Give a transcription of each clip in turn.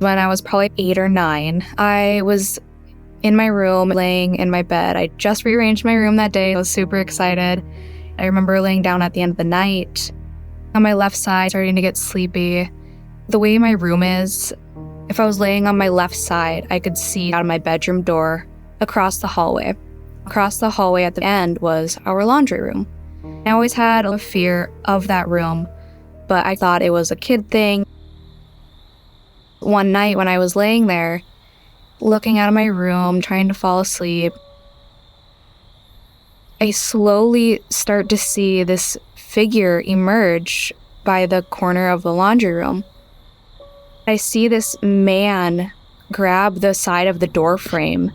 When I was probably 8 or 9, I was in my room, laying in my bed. I just rearranged my room that day. I was super excited. I remember laying down at the end of the night on my left side, starting to get sleepy. The way my room is, if I was laying on my left side, I could see out of my bedroom door across the hallway. Across the hallway at the end was our laundry room. I always had a fear of that room, but I thought it was a kid thing. One night when I was laying there, looking out of my room, trying to fall asleep, I slowly start to see this figure emerge by the corner of the laundry room. I see this man grab the side of the door frame.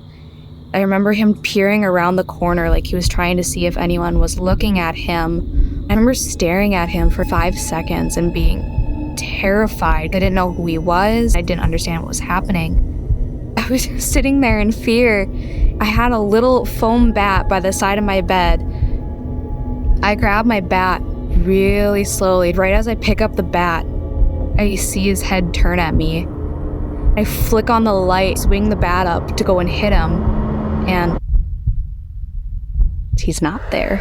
I remember him peering around the corner like he was trying to see if anyone was looking at him. I remember staring at him for 5 seconds and being terrified. I didn't know who he was. I didn't understand what was happening. I was just sitting there in fear. I had a little foam bat by the side of my bed. I grab my bat really slowly. Right as I pick up the bat, I see his head turn at me. I flick on the light, swing the bat up to go and hit him, and he's not there.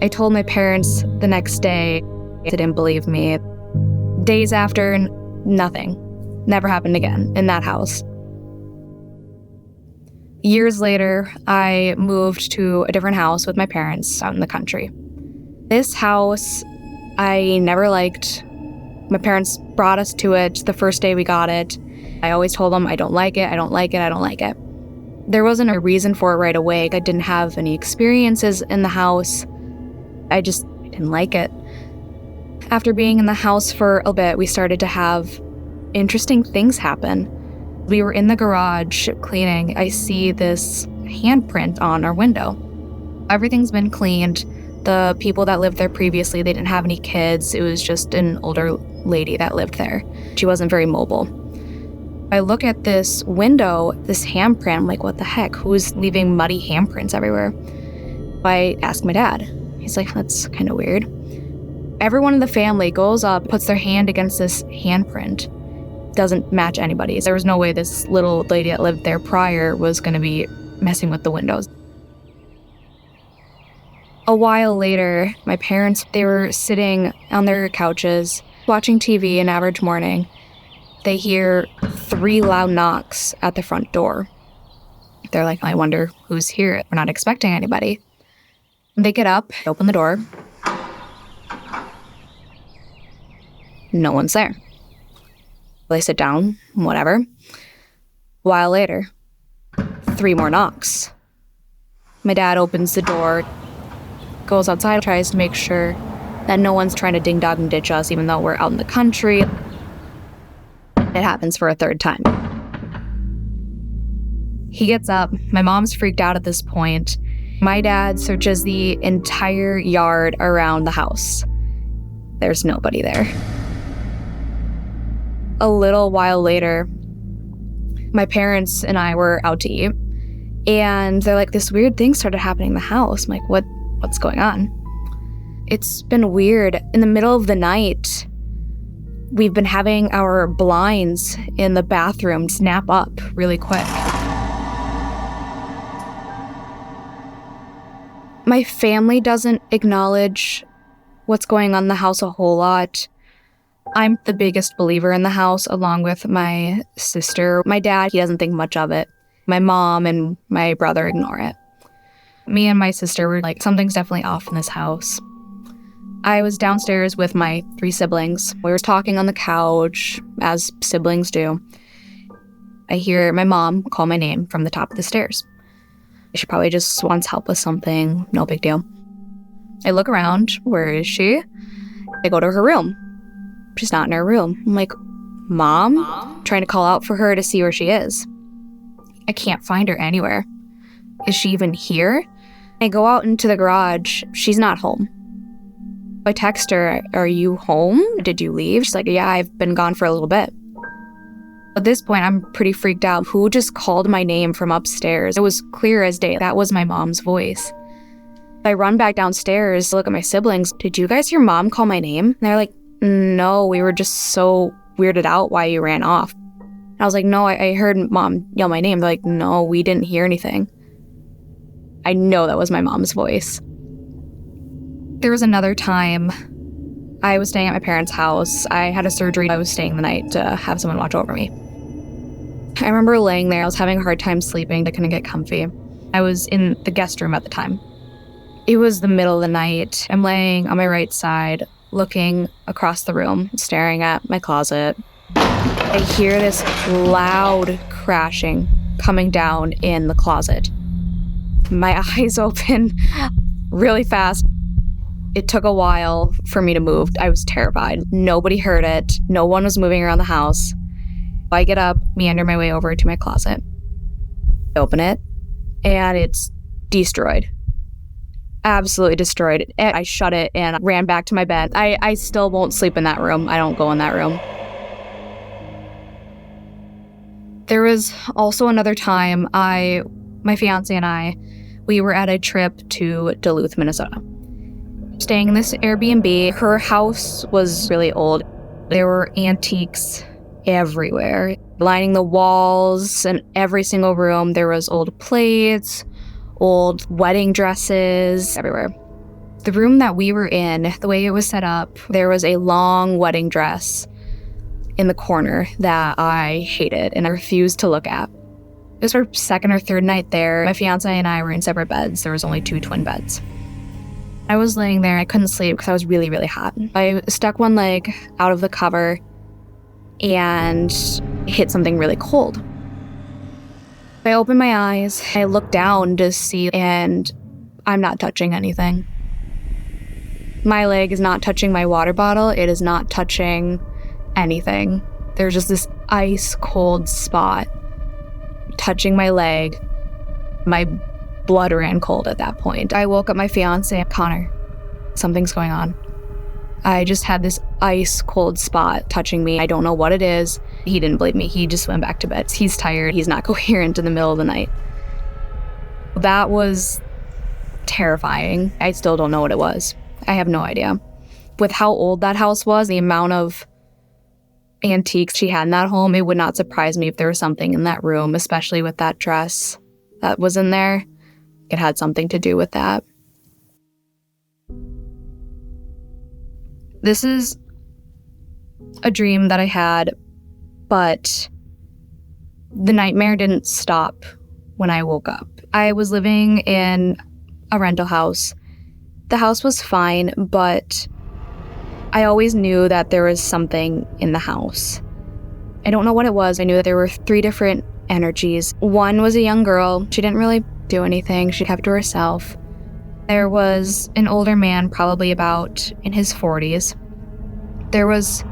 I told my parents the next day. They didn't believe me. Days after, nothing. Never happened again in that house. Years later, I moved to a different house with my parents out in the country. This house I never liked. My parents brought us to it the first day we got it. I always told them, I don't like it, I don't like it, I don't like it. There wasn't a reason for it right away. I didn't have any experiences in the house. I didn't like it. After being in the house for a bit, we started to have interesting things happen. We were in the garage cleaning. I see this handprint on our window. Everything's been cleaned. The people that lived there previously, they didn't have any kids. It was just an older lady that lived there. She wasn't very mobile. I look at this window, this handprint. I'm like, what the heck? Who's leaving muddy handprints everywhere? I ask my dad. He's like, that's kind of weird. Everyone in the family goes up, puts their hand against this handprint. Doesn't match anybody's. There was no way this little lady that lived there prior was going to be messing with the windows. A while later, my parents, they were sitting on their couches, watching TV an average morning. They hear 3 loud knocks at the front door. They're like, I wonder who's here. We're not expecting anybody. They get up, open the door. No one's there. They sit down, whatever. A while later, 3 more knocks. My dad opens the door, goes outside, tries to make sure that no one's trying to ding-dong and ditch us, even though we're out in the country. It happens for a 3rd time. He gets up. My mom's freaked out at this point. My dad searches the entire yard around the house. There's nobody there. A little while later, my parents and I were out to eat, and they're like, this weird thing started happening in the house. I'm like, what's going on? It's been weird. In the middle of the night, we've been having our blinds in the bathroom snap up really quick. My family doesn't acknowledge what's going on in the house a whole lot. I'm the biggest believer in the house, along with my sister. My dad, he doesn't think much of it. My mom and my brother ignore it. Me and my sister were like, something's definitely off in this house. I was downstairs with my 3 siblings. We were talking on the couch, as siblings do. I hear my mom call my name from the top of the stairs. She probably just wants help with something, no big deal. I look around, where is she? I go to her room. She's not in her room. I'm like, Mom? Trying to call out for her to see where she is. I can't find her anywhere. Is she even here? I go out into the garage. She's not home. I text her, are you home? Did you leave? She's like, yeah, I've been gone for a little bit. At this point, I'm pretty freaked out. Who just called my name from upstairs? It was clear as day. That was my mom's voice. I run back downstairs to look at my siblings. Did you guys hear Mom call my name? And they're like, no, we were just so weirded out why you ran off. I was like, no, I heard Mom yell my name. They're like, no, we didn't hear anything. I know that was my mom's voice. There was another time I was staying at my parents' house. I had a surgery. I was staying the night to have someone watch over me. I remember laying there. I was having a hard time sleeping. I couldn't get comfy. I was in the guest room at the time. It was the middle of the night. I'm laying on my right side, looking across the room, staring at my closet. I hear this loud crashing coming down in the closet. My eyes open really fast. It took a while for me to move. I was terrified. Nobody heard it. No one was moving around the house. I get up, meander my way over to my closet. I open it, and it's destroyed. Absolutely destroyed. I shut it and ran back to my bed. I still won't sleep in that room. I don't go in that room. There was also another time my fiance and I, we were at a trip to Duluth, Minnesota. Staying in this Airbnb. Her house was really old. There were antiques everywhere, lining the walls and every single room. There was old plates, old wedding dresses everywhere. The room that we were in, the way it was set up, there was a long wedding dress in the corner that I hated and I refused to look at. It was our second or third night there. My fiance and I were in separate beds. There was only 2 twin beds. I was laying there. I couldn't sleep because I was really, really hot. I stuck one leg out of the cover and hit something really cold. I opened my eyes. I looked down to see, and I'm not touching anything. My leg is not touching my water bottle. It is not touching anything. There's just this ice cold spot touching my leg. My blood ran cold at that point. I woke up my fiance, Connor. Something's going on. I just had this ice cold spot touching me. I don't know what it is. He didn't believe me. He just went back to bed. He's tired. He's not coherent in the middle of the night. That was terrifying. I still don't know what it was. I have no idea. With how old that house was, the amount of antiques she had in that home, it would not surprise me if there was something in that room, especially with that dress that was in there. It had something to do with that. This is a dream that I had, but the nightmare didn't stop when I woke up. I was living in a rental house. The house was fine, but I always knew that there was something in the house. I don't know what it was. I knew that there were 3 different energies. One was a young girl. She didn't really do anything. She kept to herself. There was an older man, probably about in his 40s. There was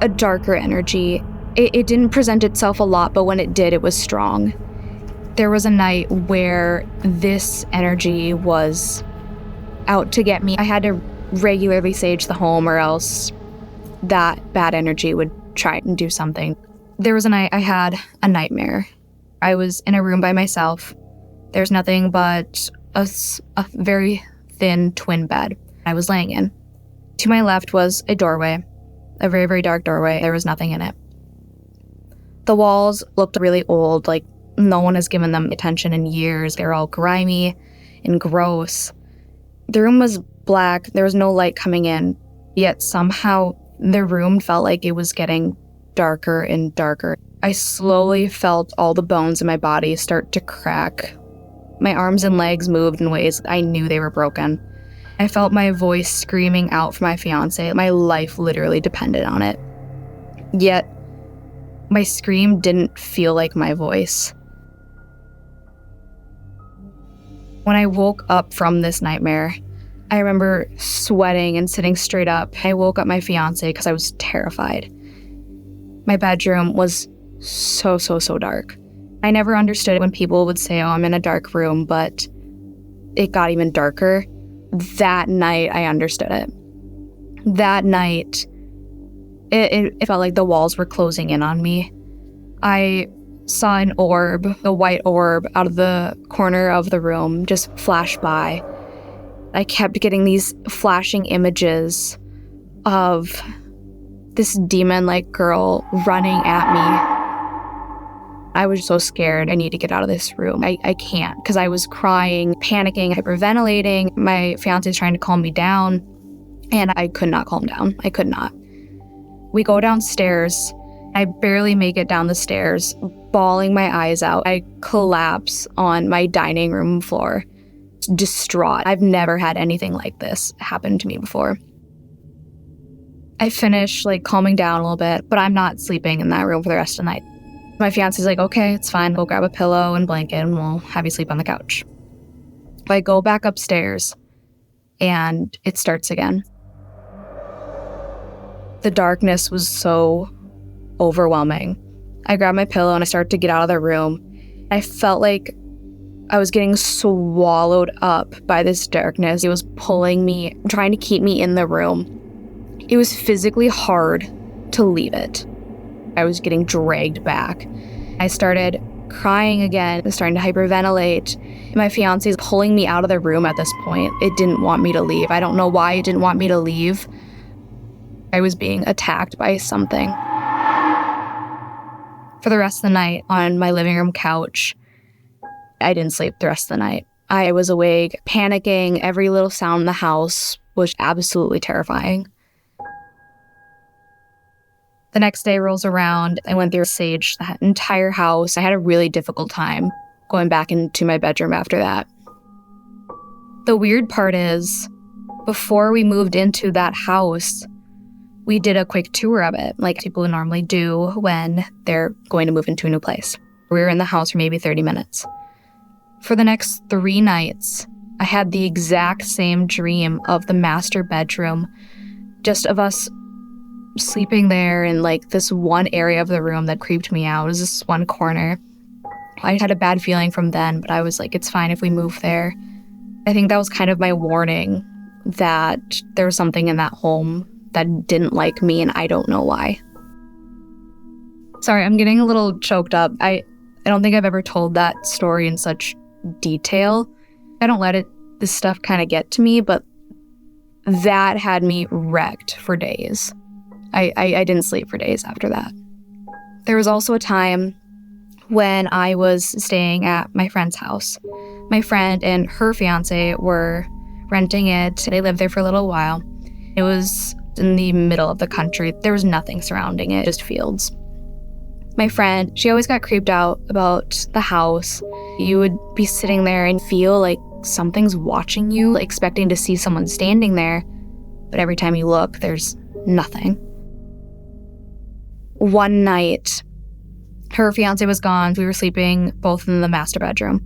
a darker energy. It didn't present itself a lot, but when it did, it was strong. There was a night where this energy was out to get me. I had to regularly sage the home, or else that bad energy would try and do something. There was a night I had a nightmare. I was in a room by myself. There's nothing but a very thin twin bed I was laying in. To my left was a doorway, a very, very dark doorway. There was nothing in it. The walls looked really old, like no one has given them attention in years. They're all grimy and gross. The room was black. There was no light coming in, yet somehow the room felt like it was getting darker and darker. I slowly felt all the bones in my body start to crack. My arms and legs moved in ways I knew they were broken. I felt my voice screaming out for my fiance. My life literally depended on it. Yet, my scream didn't feel like my voice. When I woke up from this nightmare, I remember sweating and sitting straight up. I woke up my fiance because I was terrified. My bedroom was so dark. I never understood when people would say, oh, I'm in a dark room, but it got even darker. That night, I understood it. That night, it felt like the walls were closing in on me. I saw an orb, a white orb, out of the corner of the room just flash by. I kept getting these flashing images of this demon-like girl running at me. I was so scared. I need to get out of this room. I can't, because I was crying, panicking, hyperventilating. My fiance is trying to calm me down, and I could not calm down. I could not. We go downstairs. I barely make it down the stairs, bawling my eyes out. I collapse on my dining room floor, distraught. I've never had anything like this happen to me before. I finish calming down a little bit, but I'm not sleeping in that room for the rest of the night. My fiance's like, okay, it's fine. We'll grab a pillow and blanket and we'll have you sleep on the couch. I go back upstairs and it starts again. The darkness was so overwhelming. I grabbed my pillow and I started to get out of the room. I felt like I was getting swallowed up by this darkness. It was pulling me, trying to keep me in the room. It was physically hard to leave it. I was getting dragged back. I started crying again, starting to hyperventilate. My fiance is pulling me out of the room at this point. It didn't want me to leave. I don't know why it didn't want me to leave. I was being attacked by something. For the rest of the night on my living room couch, I didn't sleep the rest of the night. I was awake, panicking. Every little sound in the house was absolutely terrifying. The next day rolls around. I went through sage the entire house. I had a really difficult time going back into my bedroom after that. The weird part is, before we moved into that house, we did a quick tour of it, like people normally do when they're going to move into a new place. We were in the house for maybe 30 minutes. For the next 3 nights, I had the exact same dream of the master bedroom, just of us sleeping there in this one area of the room that creeped me out. It was this one corner. I had a bad feeling from then, but I was like, it's fine if we move there. I think that was kind of my warning that there was something in that home that didn't like me, and I don't know why. Sorry, I'm getting a little choked up. I don't think I've ever told that story in such detail. I don't let this stuff kind of get to me, but that had me wrecked for days. I didn't sleep for days after that. There was also a time when I was staying at my friend's house. My friend and her fiance were renting it. They lived there for a little while. It was in the middle of the country. There was nothing surrounding it, just fields. My friend, she always got creeped out about the house. You would be sitting there and feel like something's watching you, expecting to see someone standing there. But every time you look, there's nothing. One night, her fiance was gone. We were sleeping both in the master bedroom.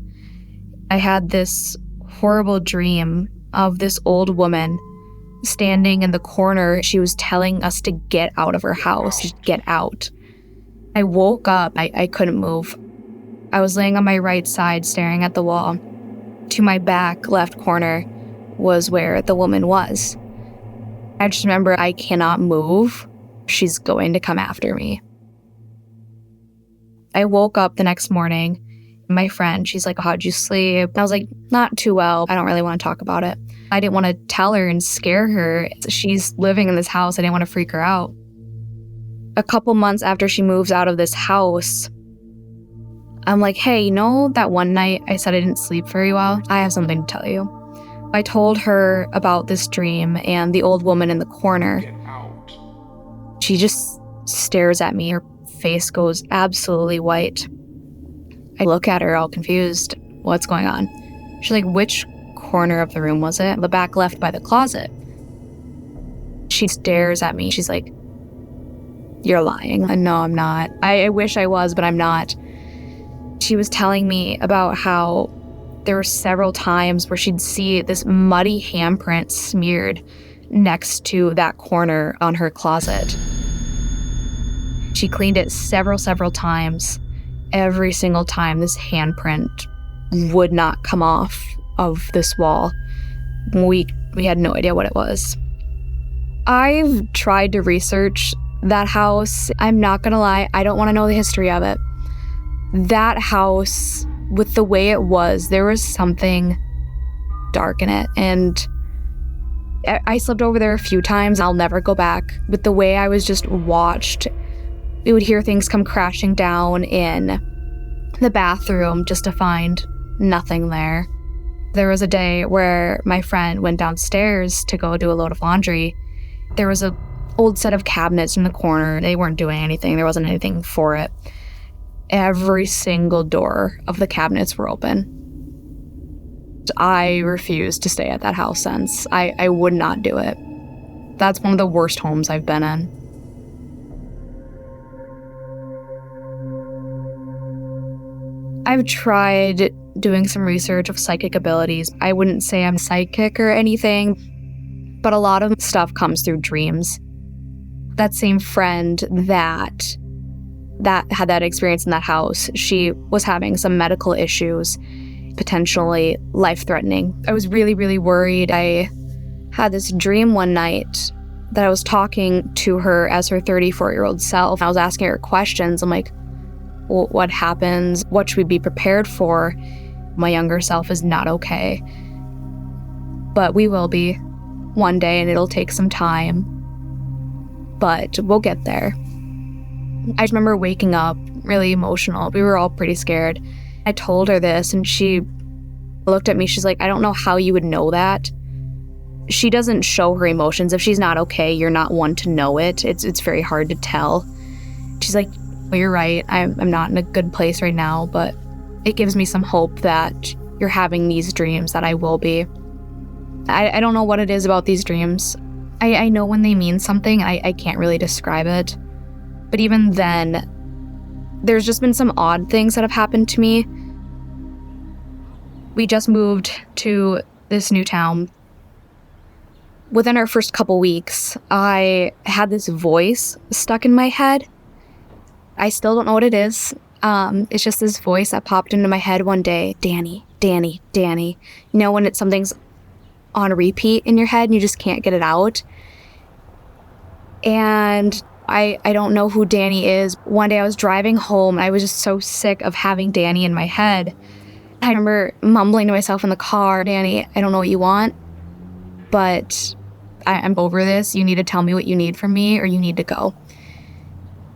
I had this horrible dream of this old woman standing in the corner. She was telling us to get out of her house, just get out. I woke up. I couldn't move. I was laying on my right side staring at the wall. To my back left corner was where the woman was. I just remember I cannot move. She's going to come after me. I woke up the next morning. My friend, she's like, how'd you sleep? I was like, not too well. I don't really want to talk about it. I didn't want to tell her and scare her. She's living in this house. I didn't want to freak her out. A couple months after she moves out of this house, I'm like, hey, you know that one night I said I didn't sleep very well? I have something to tell you. I told her about this dream and the old woman in the corner. She just stares at me. Her face goes absolutely white. I look at her all confused. What's going on? She's like, which corner of the room was it? The back left by the closet. She stares at me. She's like, you're lying. No, I'm not. I wish I was, but I'm not. She was telling me about how there were several times where she'd see this muddy handprint smeared next to that corner on her closet. She cleaned it several times. Every single time, this handprint would not come off of this wall. We had no idea what it was. I've tried to research that house. I'm not gonna lie, I don't want to know the history of it. That house, with the way it was, there was something dark in it. And I slept over there a few times. I'll never go back. But the way I was just watched, we would hear things come crashing down in the bathroom just to find nothing there. There was a day where my friend went downstairs to go do a load of laundry. There was an old set of cabinets in the corner. They weren't doing anything. There wasn't anything for it. Every single door of the cabinets were open. I refused to stay at that house since. I would not do it. That's one of the worst homes I've been in. I've tried doing some research of psychic abilities. I wouldn't say I'm psychic or anything, but a lot of stuff comes through dreams. That same friend that had that experience in that house, she was having some medical issues, potentially life-threatening. I was really, really worried. I had this dream one night that I was talking to her as her 34-year-old self. I was asking her questions. I'm like, well, what happens? What should we be prepared for? My younger self is not okay. But we will be one day, and it'll take some time. But we'll get there. I just remember waking up really emotional. We were all pretty scared. I told her this, and she looked at me. She's like, I don't know how you would know that. She doesn't show her emotions. If she's not okay, you're not one to know it. It's very hard to tell. She's like, well, you're right. I'm not in a good place right now, but it gives me some hope that you're having these dreams, that I will be. I don't know what it is about these dreams. I know when they mean something. I can't really describe it. But even then, there's just been some odd things that have happened to me. We just moved to this new town. Within our first couple weeks, I had this voice stuck in my head. I still don't know what it is. It's just this voice that popped into my head one day. Danny, Danny, Danny. You know when something's on repeat in your head and you just can't get it out? And I don't know who Danny is. One day I was driving home and I was just so sick of having Danny in my head. I remember mumbling to myself in the car, Danny, I don't know what you want, but I'm over this. You need to tell me what you need from me or you need to go.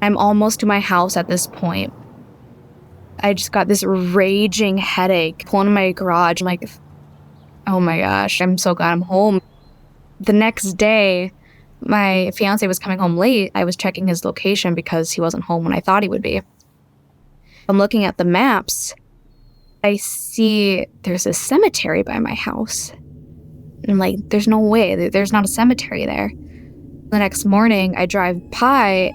I'm almost to my house at this point. I just got this raging headache pulling in my garage. I'm like, oh my gosh, I'm so glad I'm home. The next day, my fiance was coming home late. I was checking his location because he wasn't home when I thought he would be. I'm looking at the maps. I see there's a cemetery by my house. And I'm like, there's no way. There's not a cemetery there. The next morning, I drive by.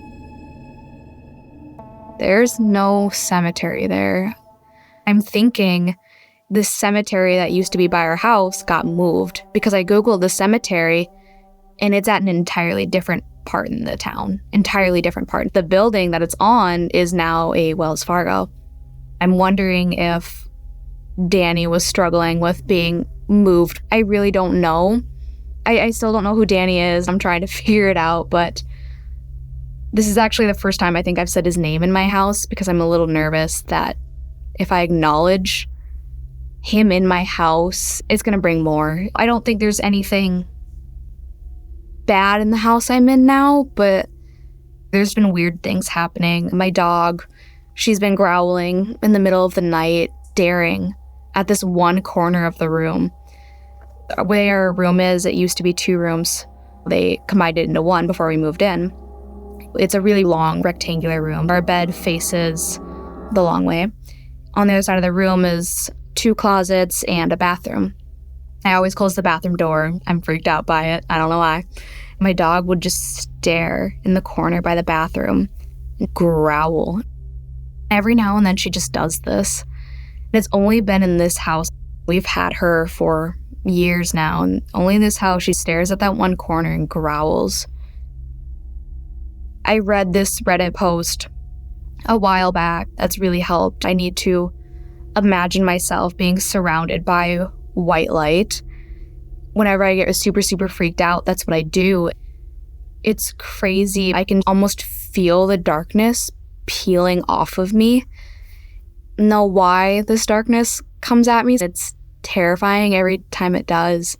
There's no cemetery there. I'm thinking this cemetery that used to be by our house got moved because I Googled the cemetery and it's at an entirely different part in the town. Entirely different part. The building that it's on is now a Wells Fargo. I'm wondering if Danny was struggling with being moved. I really don't know. I still don't know who Danny is. I'm trying to figure it out, but this is actually the first time I think I've said his name in my house because I'm a little nervous that if I acknowledge him in my house, it's going to bring more. I don't think there's anything bad in the house I'm in now, but there's been weird things happening. My dog, she's been growling in the middle of the night, staring at this one corner of the room. Where our room is, it used to be 2 rooms. They combined it into 1 before we moved in. It's a really long rectangular room. Our bed faces the long way. On the other side of the room is 2 closets and a bathroom. I always close the bathroom door. I'm freaked out by it. I don't know why. My dog would just stare in the corner by the bathroom and growl. Every now and then she just does this. And it's only been in this house. We've had her for years now, and only in this house she stares at that one corner and growls. I read this Reddit post a while back that's really helped. I need to imagine myself being surrounded by white light. Whenever I get super, super freaked out, that's what I do. It's crazy. I can almost feel the darkness peeling off of me. Know why this darkness comes at me. It's terrifying every time it does.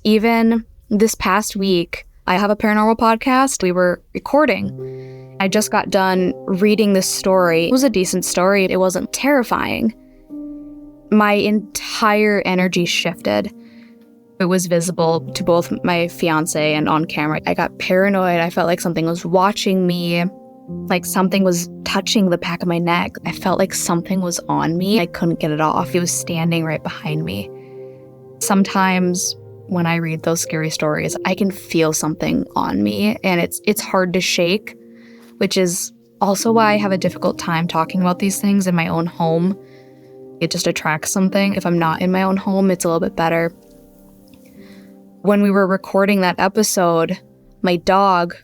Even This past week, I have a paranormal podcast. We were recording. I just got done reading this story. It was a decent story. It wasn't terrifying. My entire energy shifted. It was visible to both my fiance and on camera. I got paranoid. I felt like something was watching me, like something was touching the back of my neck. I felt like something was on me. I couldn't get it off. It was standing right behind me. Sometimes when I read those scary stories, I can feel something on me, and it's hard to shake, which is also why I have a difficult time talking about these things in my own home. It just attracts something. If I'm not in my own home, it's a little bit better. When we were recording that episode, my dog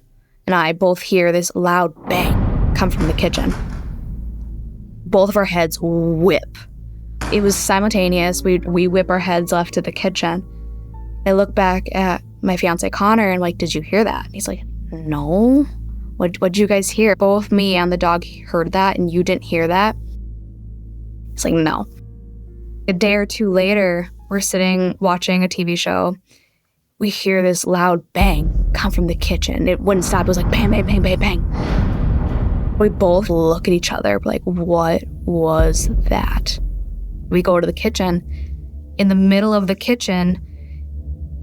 and I both hear this loud bang come from the kitchen. Both of our heads whip. It was simultaneous. We whip our heads left to the kitchen. I look back at my fiance Connor and like, did you hear that? And he's like, no. What'd you guys hear? Both me and the dog heard that, and you didn't hear that? It's like, no. A day or two later, we're sitting watching a TV show. We hear this loud bang come from the kitchen. It wouldn't stop. It was like bang, bang, bang, bang, bang. We both look at each other like, what was that? We go to the kitchen. In the middle of the kitchen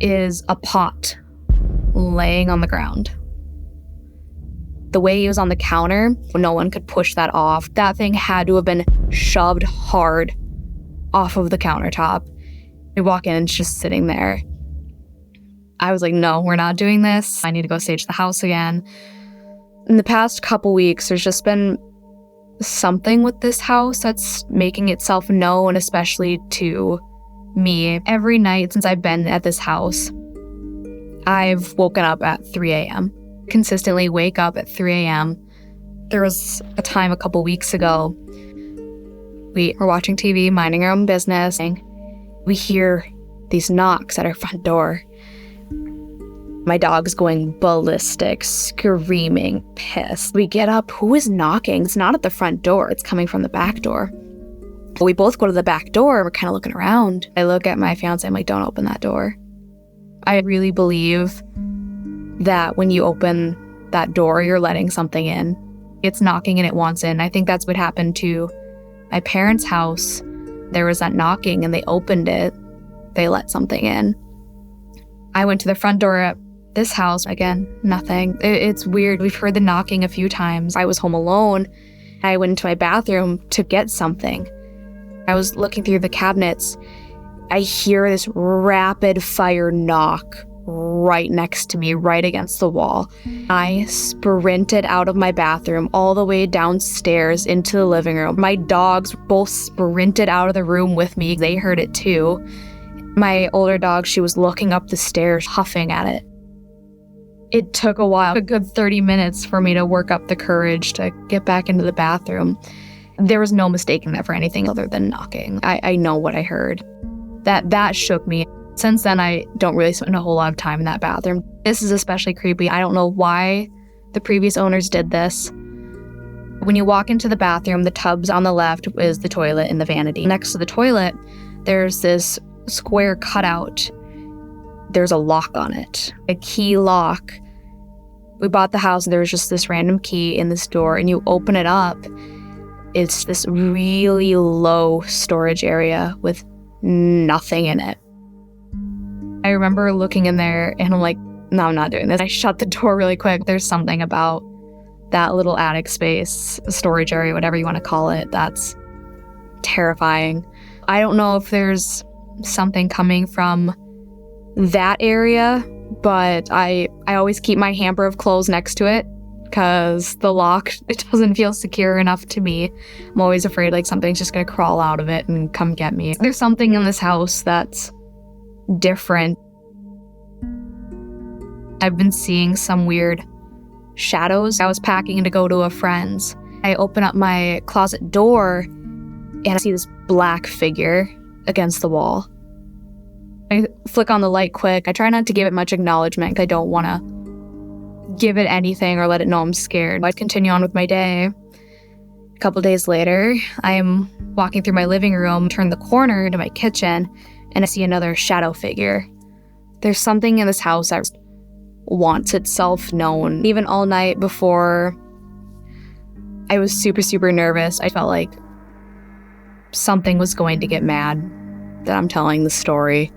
is a pot laying on the ground. The way it was on the counter, no one could push that off. That thing had to have been shoved hard off of the countertop. We walk in and it's just sitting there. I was like, no, we're not doing this. I need to go stage the house again. In the past couple weeks, there's just been something with this house that's making itself known, especially to me. Every night since I've been at this house, I've woken up at 3 a.m. Consistently wake up at 3 a.m. There was a time a couple weeks ago, we were watching TV, minding our own business, and we hear these knocks at our front door. My dog's going ballistic, screaming, pissed. We get up. Who is knocking? It's not at the front door. It's coming from the back door. We both go to the back door. We're kind of looking around. I look at my fiance. I'm like, don't open that door. I really believe that when you open that door, you're letting something in. It's knocking and it wants in. I think that's what happened to my parents' house. There was that knocking and they opened it. They let something in. I went to the front door at this house. Again, nothing. It's weird. We've heard the knocking a few times. I was home alone. I went into my bathroom to get something. I was looking through the cabinets. I hear this rapid fire knock right next to me, right against the wall. I sprinted out of my bathroom all the way downstairs into the living room. My dogs both sprinted out of the room with me. They heard it too. My older dog, she was looking up the stairs, huffing at it. It took a while, a good 30 minutes for me to work up the courage to get back into the bathroom. There was no mistaking that for anything other than knocking. I know what I heard. That shook me. Since then, I don't really spend a whole lot of time in that bathroom. This is especially creepy. I don't know why the previous owners did this. When you walk into the bathroom, the tubs on the left is the toilet and the vanity. Next to the toilet, there's this square cutout. There's a lock on it, a key lock. We bought the house and there was just this random key in this door, and you open it up. It's this really low storage area with nothing in it. I remember looking in there and I'm like, no, I'm not doing this. I shut the door really quick. There's something about that little attic space, storage area, whatever you want to call it, that's terrifying. I don't know if there's something coming from that area, but I always keep my hamper of clothes next to it because the lock, it doesn't feel secure enough to me. I'm always afraid like something's just going to crawl out of it and come get me. There's something in this house that's different. I've been seeing some weird shadows. I was packing to go to a friend's. I open up my closet door and I see this black figure against the wall. I flick on the light quick. I try not to give it much acknowledgement. I don't want to give it anything or let it know I'm scared. I continue on with my day. A couple days later, I am walking through my living room, turn the corner into my kitchen, and I see another shadow figure There's something in this house that wants itself known. Even all night before, I was super, super nervous. I felt like something was going to get mad that I'm telling the story.